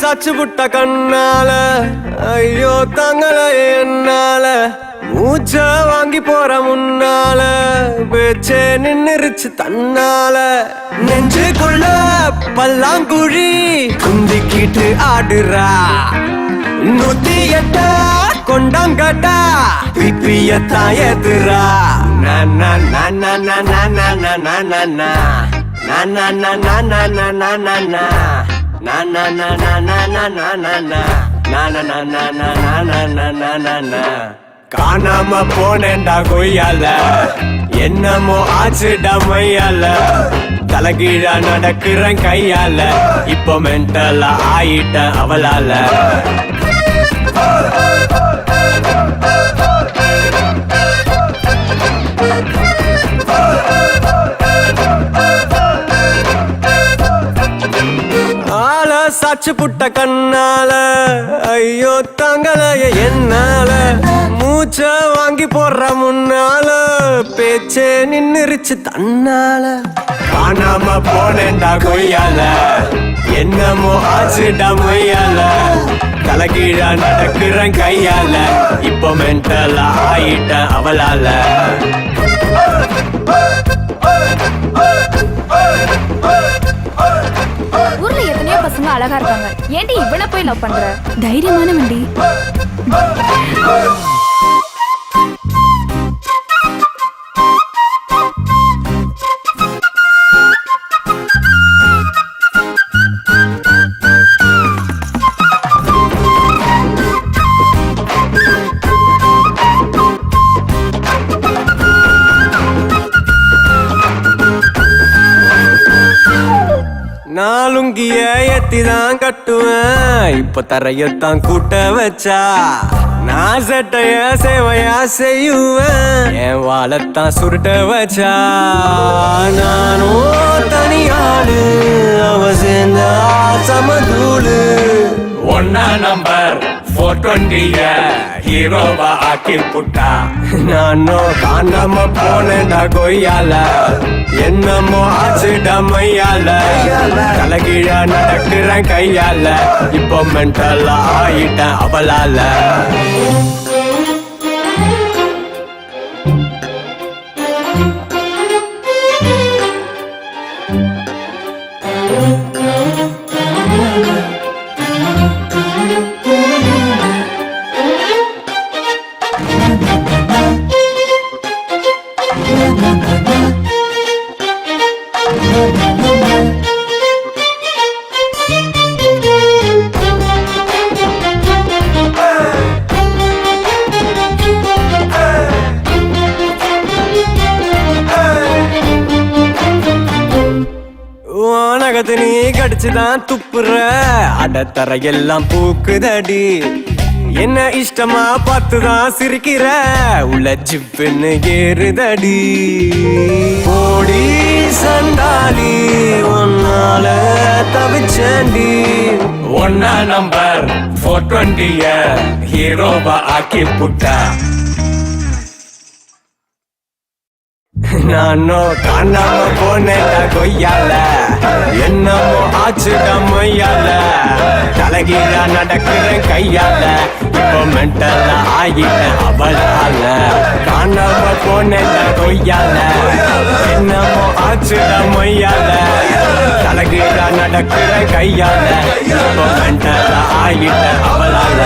சாச்சு புட்ட கண்ணால ஐயோ தங்கள என்னால மூச்ச வாங்கி போற முன்னால பேச்சே நின்னுருச்சு தன்னால நெஞ்சுக்குள்ள பல்லாங்குழி குந்திக்கிட்டு ஆடுறா 108 கொண்டாங்கட்டா பிப்பியத்தான் எதுரா காணாம போனேன்டா கொய்யால என்னமோ ஆச்சுடா மையால தலைகீழா நடக்கிறேன் கையால இப்போ மென்டலா ஆயிட்டேன் அவளால சாச்சு புட்ட கண்ணால ஐயோ தங்களைய என்னால மூச்ச வாங்கி போடுற முன்னால பேச்சே நின்னுருச்சு தன்னால காணாம போனேன்டா கொய்யால என்னமோ ஆச்சுடா மொய்யால தலைகீழா நடக்கிறேன் கையால இப்போ மென்டலா ஆயிட்டேன் அவளால ஊர்ல எத்தனையோ பசங்க அழகா இருக்காங்க, ஏன்டி இவள போய் லவ் பண்ற? தைரியமான வண்டி. நாலுங்கிய எத்திதான் கட்டுவேன் இப்ப தரையத்தான் கூட்ட வச்சா நான் சட்டைய சேவையா செய்யுவேன் என் வாழத்தான் சுருட்ட வச்சா நானும் தனியாடு அவ சேர்ந்தா சமதூளு ஒன்னா நம்பர் 420 ஹீரோவா ஆக்கி புட்டா நானும் காணாம போனேன்டா கொய்யால என்னமோ ஆச்சுடா மையால தலைகீழா நடக்கிறேன் கையால இப்போ மென்டலா ஆயிட்டேன் அவளால வானகத்து நீ கடிச்சுதான் துப்புற அடத்தரையெல்லாம் பூக்குதடி என்ன இஷ்டமா பார்த்துதான் சிரிக்கிற உள்ள ஜிப்புன்னு ஏறுதடி ஓடி சண்டாலி ஒன்னால தவிச்சண்டி ஒன்னா நம்பர் 420 ஹீரோவா ஆக்கி புட்டா நானோ காணாம போனேன்டா கொய்யால என்னமோ ஆச்சுடா மொய்யால தலைகீழா நடக்கிறேன் கையால இப்போ மென்டலா ஆயிட்டேன் அவளால காணாம போனேன்டா கொய்யால என்னமோ ஆச்சுடா மொய்யால தலைகீழா நடக்கிறேன் கையால இப்போ மென்டலா ஆயிட்டேன் அவளால